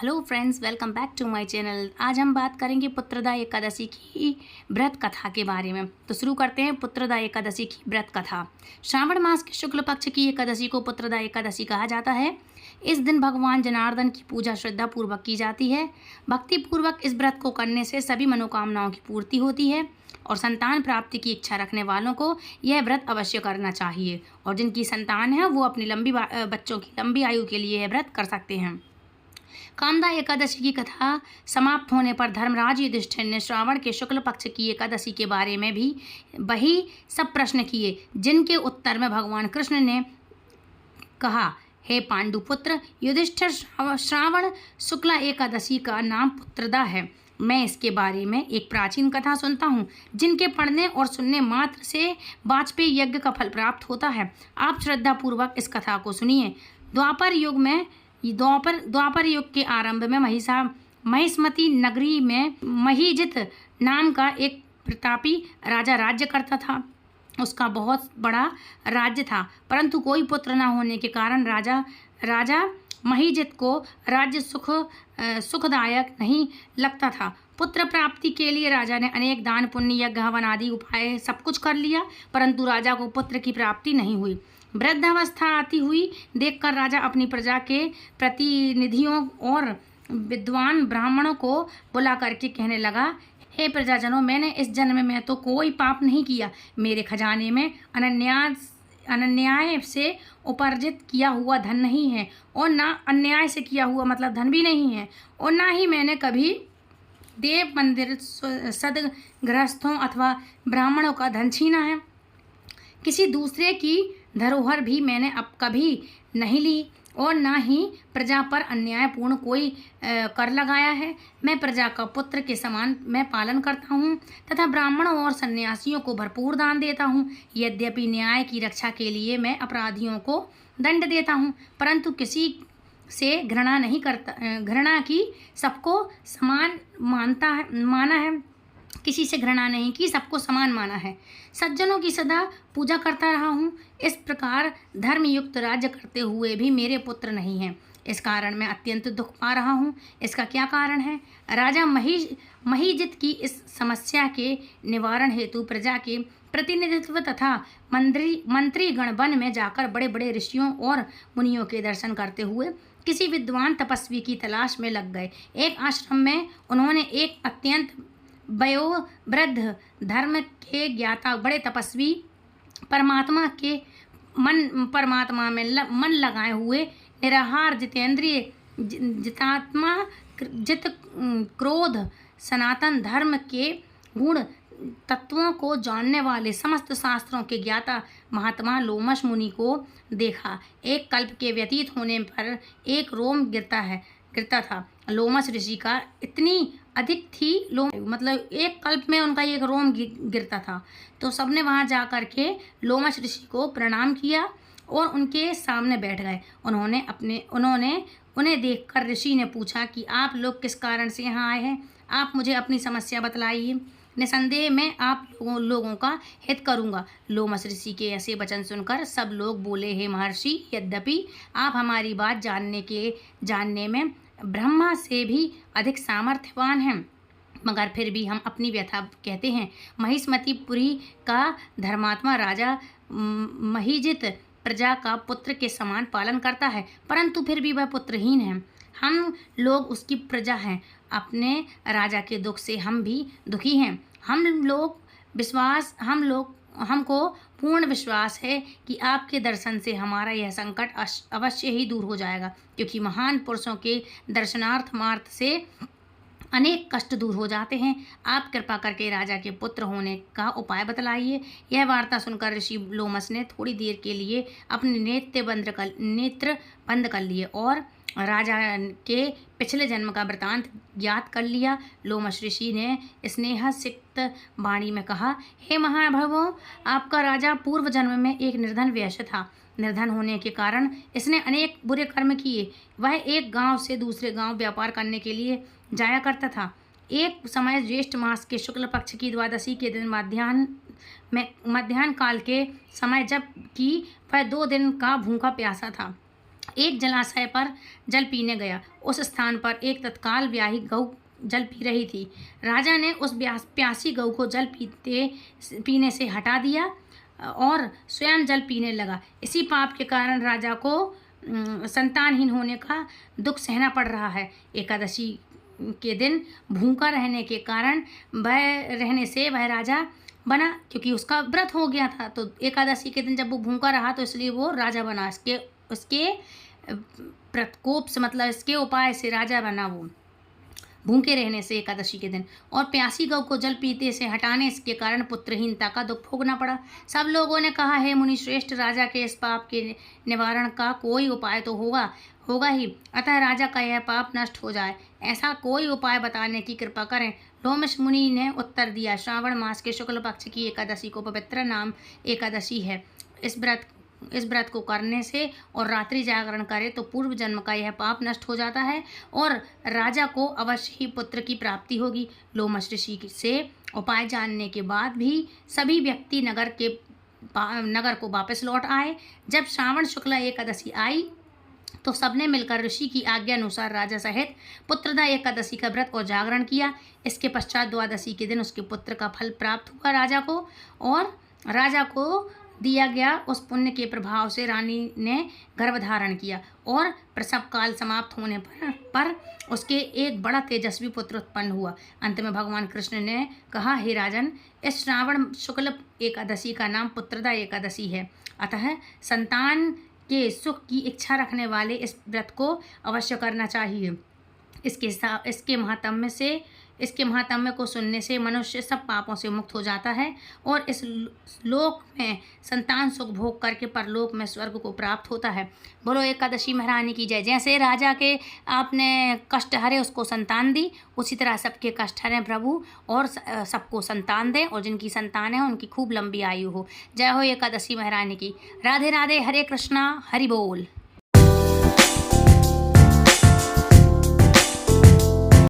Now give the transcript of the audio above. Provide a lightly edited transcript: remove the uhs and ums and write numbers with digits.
Hello friends, welcome back to my channel. आज हम बात करेंगे पुत्रदा एकादशी की व्रत कथा के बारे में। तो शुरू करते हैं पुत्रदा एकादशी की व्रत कथा। श्रावण मास के शुक्ल पक्ष की एकादशी को पुत्रदा एकादशी कहा जाता है। इस दिन भगवान जनार्दन की पूजा श्रद्धा पूर्वक की जाती है। भक्ति पूर्वक इस व्रत को करने से सभी मनोकामनाओं की पूर्ति होती है और संतान प्राप्ति की इच्छा रखने वालों को यह व्रत अवश्य करना चाहिए। और जिनकी संतान है वो अपनी बच्चों की लंबी आयु के लिए यह व्रत कर सकते हैं। कामदा एकादशी की कथा समाप्त होने पर धर्मराज युधिष्ठिर ने श्रावण के शुक्ल पक्ष की एकादशी के बारे में भी वही सब प्रश्न किए, जिनके उत्तर में भगवान कृष्ण ने कहा, हे पांडुपुत्र युधिष्ठिर, श्रावण शुक्ला एकादशी का नाम पुत्रदा है। मैं इसके बारे में एक प्राचीन कथा सुनता हूँ, जिनके पढ़ने और सुनने मात्र से वाजपेयी यज्ञ का फल प्राप्त होता है। आप श्रद्धापूर्वक इस कथा को सुनिए। द्वापर युग के आरंभ में महिष्मती नगरी में महीजित नाम का एक प्रतापी राजा राज्य करता था। उसका बहुत बड़ा राज्य था, परंतु कोई पुत्र न होने के कारण राजा महीजित को राज्य सुखदायक नहीं लगता था। पुत्र प्राप्ति के लिए राजा ने अनेक दान पुण्य यज्ञ हवन आदि उपाय सब कुछ कर लिया, परंतु राजा को पुत्र की प्राप्ति नहीं हुई। वृद्धावस्था आती हुई देखकर राजा अपनी प्रजा के प्रतिनिधियों और विद्वान ब्राह्मणों को बुला करके कहने लगा, हे प्रजाजनों, मैंने इस जन्म में तो कोई पाप नहीं किया। मेरे खजाने में अनन्याय से उपार्जित किया हुआ धन नहीं है, और ना अन्याय से किया हुआ मतलब धन भी नहीं है, और ना ही मैंने कभी देव मंदिर सदगृहस्थों अथवा ब्राह्मणों का धन छीना है। किसी दूसरे की धरोहर भी मैंने अब कभी नहीं ली, और ना ही प्रजा पर अन्यायपूर्ण कोई कर लगाया है। मैं प्रजा का पुत्र के समान मैं पालन करता हूँ तथा ब्राह्मणों और सन्यासियों को भरपूर दान देता हूँ। यद्यपि न्याय की रक्षा के लिए मैं अपराधियों को दंड देता हूँ, परंतु किसी से घृणा नहीं करता। घृणा की सबको समान माना है। किसी से घृणा नहीं की, सबको समान माना है। सज्जनों की सदा पूजा करता रहा हूँ। इस प्रकार धर्मयुक्त राज्य करते हुए भी मेरे पुत्र नहीं हैं। इस कारण मैं अत्यंत दुख पा रहा हूँ। इसका क्या कारण है? राजा महीजित की इस समस्या के निवारण हेतु प्रजा के प्रतिनिधित्व तथा मंत्रीगण वन में जाकर बड़े बड़े ऋषियों और मुनियों के दर्शन करते हुए किसी विद्वान तपस्वी की तलाश में लग गए। एक आश्रम में उन्होंने एक अत्यंत वयोवृद्ध धर्म के ज्ञाता बड़े तपस्वी परमात्मा में मन लगाए हुए निराहार जितेंद्रिय जितात्मा जित क्रोध सनातन धर्म के गुण तत्वों को जानने वाले समस्त शास्त्रों के ज्ञाता महात्मा लोमश मुनि को देखा। एक कल्प के व्यतीत होने पर एक रोम गिरता था। लोमश ऋषि का इतनी अधिक थी मतलब एक कल्प में उनका एक रोम गिरता था। तो सबने वहां जा कर के लोमश ऋषि को प्रणाम किया और उनके सामने बैठ गए। उन्हें देखकर ऋषि ने पूछा कि आप लोग किस कारण से यहाँ आए हैं? आप मुझे अपनी समस्या बतलाइए। निसंदेह मैं आप लोगों का हित करूंगा। लोमश ऋषि के ऐसे वचन सुनकर सब लोग बोले, हे महर्षि, यद्यपि आप हमारी बात जानने में ब्रह्मा से भी अधिक सामर्थ्यवान हैं, मगर फिर भी हम अपनी व्यथा कहते हैं। महिष्मतीपुरी का धर्मात्मा राजा महीजित प्रजा का पुत्र के समान पालन करता है, परंतु फिर भी वह पुत्रहीन है। हम लोग उसकी प्रजा हैं। अपने राजा के दुख से हम भी दुखी हैं। हमको पूर्ण विश्वास है कि आपके दर्शन से हमारा यह संकट अवश्य ही दूर हो जाएगा, क्योंकि महान पुरुषों के दर्शनार्थ से अनेक कष्ट दूर हो जाते हैं। आप कृपा करके राजा के पुत्र होने का उपाय बतलाइए। यह वार्ता सुनकर ऋषि लोमश ने थोड़ी देर के लिए अपने नेत्र बंद कर लिए और राजा के पिछले जन्म का वृतांत ज्ञात कर लिया। लोमश ऋषि ने स्नेह सिक्त वाणी में कहा, हे महाभावों, आपका राजा पूर्व जन्म में एक निर्धन वैश्य था। निर्धन होने के कारण इसने अनेक बुरे कर्म किए। वह एक गांव से दूसरे गांव व्यापार करने के लिए जाया करता था। एक समय ज्येष्ठ मास के शुक्ल पक्ष की द्वादशी के दिन मध्याह्न काल के समय, जब कि वह 2 दिन का भूखा प्यासा था, एक जलाशय पर जल पीने गया। उस स्थान पर एक तत्काल ब्याही गऊ जल पी रही थी। राजा ने उस प्यासी गऊ को जल पीने से हटा दिया और स्वयं जल पीने लगा। इसी पाप के कारण राजा को संतानहीन होने का दुख सहना पड़ रहा है। एकादशी के दिन भूखा रहने के कारण वह राजा बना, क्योंकि उसका व्रत हो गया था। तो एकादशी के दिन जब वो भूखा रहा तो इसलिए वो राजा बना। उसके प्रकोप से, मतलब इसके उपाय से राजा बना वो, भूखे रहने से एकादशी के दिन। और प्यासी गौ को जल पीते से हटाने के कारण पुत्रहीनता का दुख भोगना पड़ा। सब लोगों ने कहा, हे मुनि श्रेष्ठ, राजा के इस पाप के निवारण का कोई उपाय तो होगा ही, अतः राजा का यह पाप नष्ट हो जाए, ऐसा कोई उपाय बताने की कृपा करें। लोमश मुनि ने उत्तर दिया, श्रावण मास के शुक्ल पक्ष की एकादशी को पवित्र नाम एकादशी है। इस व्रत को करने से और रात्रि जागरण करे तो पूर्व जन्म का यह पाप नष्ट हो जाता है और राजा को अवश्य ही पुत्र की प्राप्ति होगी। लोमश ऋषि से उपाय जानने के बाद भी सभी व्यक्ति नगर को वापस लौट आए। जब श्रावण शुक्ला एकादशी आई तो सबने मिलकर ऋषि की आज्ञा अनुसार राजा सहित पुत्रदा एकादशी का व्रत और जागरण किया। इसके पश्चात द्वादशी के दिन उसके पुत्र का फल प्राप्त हुआ राजा को, और राजा को दिया गया उस पुण्य के प्रभाव से रानी ने गर्भ धारण किया और प्रसव काल समाप्त होने पर उसके एक बड़ा तेजस्वी पुत्र उत्पन्न हुआ। अंत में भगवान कृष्ण ने कहा, हे राजन, इस श्रावण शुक्ल एकादशी का नाम पुत्रदा एकादशी है। अतः संतान के सुख की इच्छा रखने वाले इस व्रत को अवश्य करना चाहिए। इसके महात्म्य को सुनने से मनुष्य सब पापों से मुक्त हो जाता है और इस लोक में संतान सुख भोग करके परलोक में स्वर्ग को प्राप्त होता है। बोलो एकादशी महारानी की जय। जैसे राजा के आपने कष्ट हरे, उसको संतान दी, उसी तरह सबके कष्ट हरे प्रभु और सबको संतान दें, और जिनकी संतान है उनकी खूब लंबी आयु हो। जय हो एकादशी महारानी की। राधे राधे। हरे कृष्णा। हरि बोल।